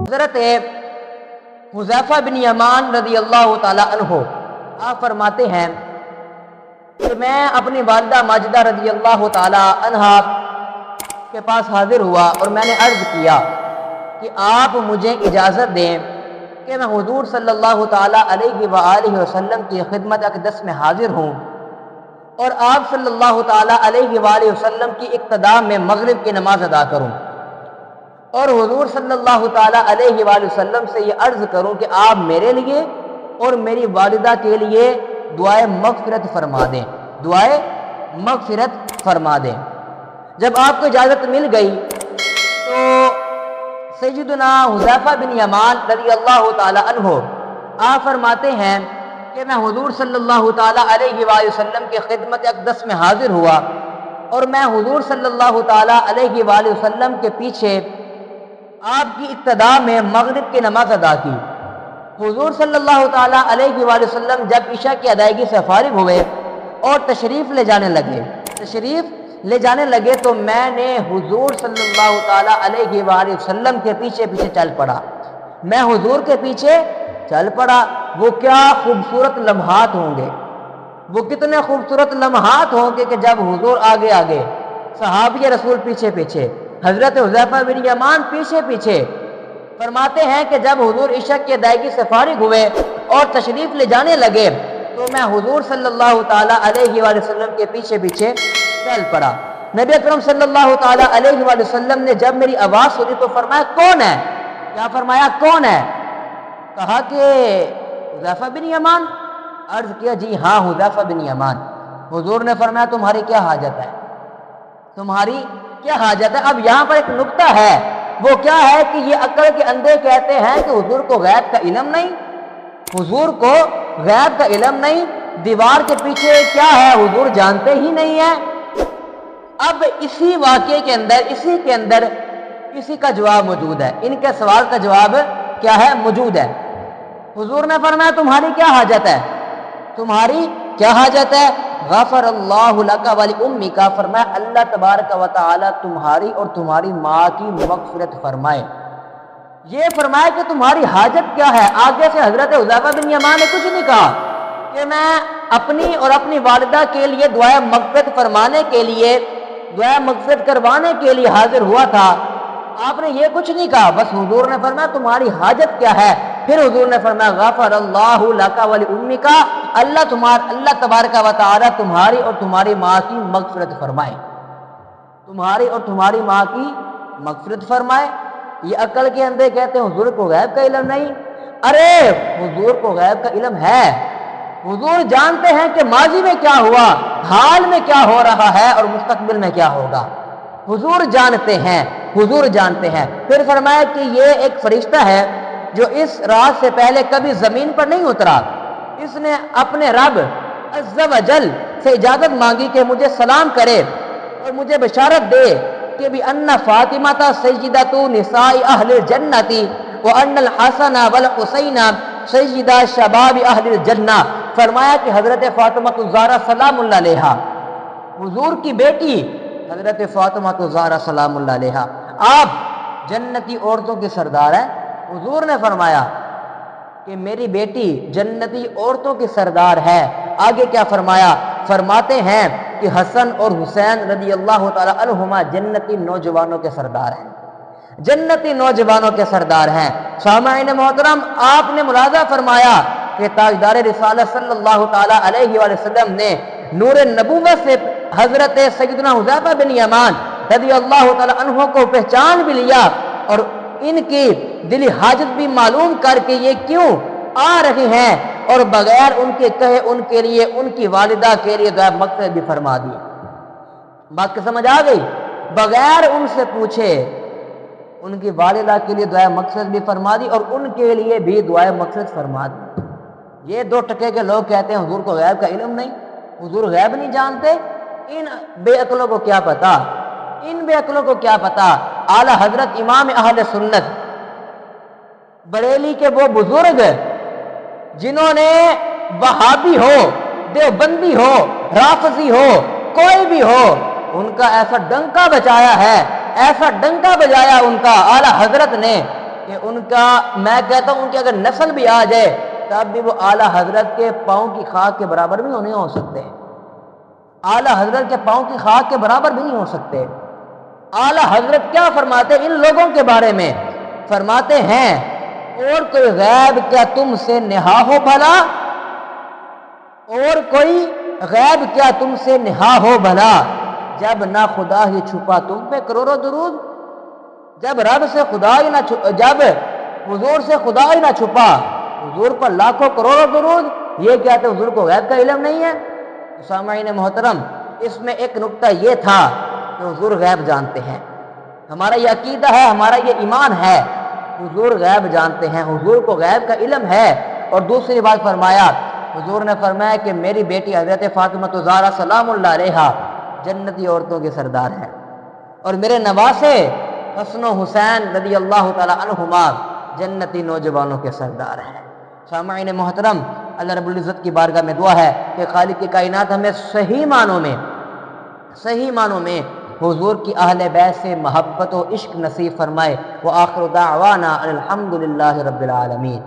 حضرت حذیفہ بن یمان رضی اللہ تعالی عنہ آپ فرماتے ہیں کہ میں اپنی والدہ ماجدہ رضی اللہ تعالی عنہا کے پاس حاضر ہوا اور میں نے عرض کیا کہ آپ مجھے اجازت دیں کہ میں حضور صلی اللہ تعالی علیہ وآلہ وسلم کی خدمت اقدس میں حاضر ہوں اور آپ صلی اللہ تعالی علیہ وآلہ وسلم کی اقتداء میں مغرب کی نماز ادا کروں اور حضور صلی اللہ تعالی علیہ وآلہ وسلم سے یہ عرض کروں کہ آپ میرے لیے اور میری والدہ کے لیے دعائے مغفرت فرما دیں، دعائے مغفرت فرما دیں۔ جب آپ کو اجازت مل گئی تو سیدنا حذیفہ بن یمان رضی اللہ تعالی عنہ آپ فرماتے ہیں کہ میں حضور صلی اللہ تعالی علیہ وآلہ وسلم کی خدمت اقدس میں حاضر ہوا اور میں حضور صلی اللہ تعالی علیہ وآلہ وسلم کے پیچھے آپ کی اقتداء میں مغرب کی نماز ادا کی۔ حضور صلی اللہ تعالی علیہ وآلہ وسلم جب عشاء کی ادائیگی سے فارغ ہوئے اور تشریف لے جانے لگے تو میں نے حضور صلی اللہ تعالی علیہ وآلہ وسلم کے پیچھے چل پڑا، میں حضور کے پیچھے چل پڑا۔ وہ کیا خوبصورت لمحات ہوں گے، وہ کتنے خوبصورت لمحات ہوں گے کہ جب حضور آگے آگے، صحابی رسول پیچھے پیچھے، حضرت حذیفہ بن یمان پیچھے پیچھے۔ فرماتے ہیں کہ جب حضور عشاء کی ادائیگی سے فارغ ہوئے اور تشریف لے جانے لگے تو میں حضور صلی اللہ تعالی علیہ وآلہ وسلم کے پیچھے چل پڑا۔ نبی اکرم صلی اللہ تعالی علیہ وآلہ وسلم نے جب میری آواز سنی تو فرمایا کون ہے؟ کیا فرمایا کون ہے؟ کہا کہ حذیفہ بن یمان۔ عرض کیا جی ہاں حذیفہ بن یمان۔ حضور نے فرمایا تمہاری کیا حاجت ہے، تمہاری کیا حاجت ہے؟ اب یہاں پر ایک نکتہ ہے، وہ کیا ہے کہ یہ عقل کے اندھے کہتے ہیں کہ حضور کو غیب کا علم نہیں، حضور کو غیب کا علم نہیں، دیوار کے پیچھے کیا ہے حضور جانتے ہی نہیں ہے۔ اب اسی واقعے کے اندر اسی کا جواب موجود ہے، ان کے سوال کا جواب کیا ہے موجود ہے۔ حضور نے فرمایا تمہاری کیا حاجت ہے، تمہاری کیا حاجت ہے؟ غفر اللہ لک ولی امک، فرمایا اللہ تبارک و تعالی تمہاری اور تمہاری ماں کی مغفرت فرمائے۔ یہ فرمایا کہ تمہاری حاجت کیا ہے۔ آگے سے حضرت حذیفہ بن یمان نے کچھ نہیں کہا کہ میں اپنی اور اپنی والدہ کے لیے دعائے مغفرت فرمانے کے لیے، دعائے مغفرت کروانے کے لیے حاضر ہوا تھا۔ آپ نے یہ کچھ نہیں کہا، بس حضور نے فرمایا تمہاری حاجت کیا ہے۔ پھر حضور نے فرمایا غفر اللہ لک ولی امک، اللہ تبارک و تعالی تمہاری اور تمہاری ماں کی مغفرت فرمائے، تمہاری اور تمہاری ماں کی مغفرت فرمائے۔ یہ عقل کے اندھے کہتے ہیں حضور کو غیب کا علم نہیں۔ ارے حضور کو غیب کا علم ہے، حضور جانتے ہیں کہ ماضی میں کیا ہوا، حال میں کیا ہو رہا ہے اور مستقبل میں کیا ہوگا، حضور جانتے ہیں، حضور جانتے ہیں۔ پھر فرمایا کہ یہ ایک فرشتہ ہے جو اس رات سے پہلے کبھی زمین پر نہیں اترا، اس نے اپنے رب عز و جل سے اجازت مانگی کہ مجھے سلام کرے اور مجھے بشارت دے کہ بھی ان فاطمہ سیدۃ نساء اہل الجنۃ وان الحسن والحسین سیدہ شباب اہل الجنہ۔ فرمایا کہ حضرت فاطمہ الزہرا سلام اللہ علیہا، حضور کی بیٹی حضرت فاطمہ الزہرا سلام اللہ علیہا، آپ جنتی عورتوں کے سردار ہیں۔ حضور نے فرمایا کہ میری بیٹی جنتی عورتوں کی سردار ہے۔ آگے کیا فرمایا؟ فرماتے ہیں کہ حسن اور حسین رضی اللہ تعالی عنہما جنتی نوجوانوں کے سردار ہیں، جنتی نوجوانوں کے سردار ہیں۔ سامعین محترم، آپ نے ملاحظہ فرمایا کہ تاجدار رسالت صلی اللہ تعالی علیہ وآلہ وسلم نے نور نبوت سے حضرت سیدنا حذیفہ بن یمان رضی اللہ تعالی عنہ کو پہچان بھی لیا اور ان کی دلی حاجت بھی معلوم کر کے یہ کیوں آ رہے ہیں اور بغیر ان کے کہے ان کے لیے ان کی والدہ کے لیے دعا مغفرت بھی فرما دی۔ بات کو سمجھ آ گئی؟ بغیر ان سے پوچھے ان کی والدہ کے لیے دعا مغفرت بھی فرما دی اور ان کے لیے بھی دعا مغفرت فرما دی۔ یہ دو ٹکے کے لوگ کہتے ہیں حضور کو غیب کا علم نہیں، حضور غیب نہیں جانتے۔ ان بے عقلوں کو کیا پتا، ان بے عقلوں کو کیا پتا۔ اعلی حضرت امام اہل سنت بریلی کے وہ بزرگ جنہوں نے وہابی ہو، دیوبندی ہو، رافضی ہو، کوئی بھی ہو، ان کا ایسا ڈنکا بجایا ہے، ایسا ڈنکا بجایا ان کا اعلی حضرت نے کہ ان کا، میں کہتا ہوں ان کی اگر نسل بھی آ جائے تب بھی وہ اعلیٰ حضرت کے پاؤں کی خاک کے برابر بھی نہیں ہو سکتے، اعلیٰ حضرت کے پاؤں کی خاک کے برابر بھی نہیں ہو سکتے۔ اعلیٰ حضرت کیا فرماتے ان لوگوں کے بارے میں؟ فرماتے ہیں اور کوئی غیب کیا تم سے نہا ہو بھلا، اور کوئی غیب کیا تم سے نہا ہو بھلا، جب نہ خدا ہی چھپا تم پہ کروڑوں درود، جب رب سے خدا ہی نہ جب حضور سے خدا ہی نہ چھپا، حضور پر لاکھوں کروڑوں درود، یہ کہتے حضور کو غیب کا علم نہیں ہے؟ سامعین محترم، اس میں ایک نقطہ یہ تھا کہ حضور غیب جانتے ہیں، ہمارا یہ عقیدہ ہے، ہمارا یہ ایمان ہے، حضور غیب جانتے ہیں، حضور کو غیب کا علم ہے۔ اور دوسری بات فرمایا، حضور نے فرمایا کہ میری بیٹی حضرت فاطمہ الزہرا سلام اللہ علیہا جنتی عورتوں کے سردار ہیں، اور میرے نواسے حسن و حسین رضی اللہ تعالی عنہما جنتی نوجوانوں کے سردار ہیں۔ سامعین محترم، اللہ رب العزت کی بارگاہ میں دعا ہے کہ خالق کی کائنات ہمیں صحیح معنوں میں حضور کی اہل بیت سے محبت و عشق نصیب فرمائے۔ وآخر دعوانا الحمد للہ رب العالمین۔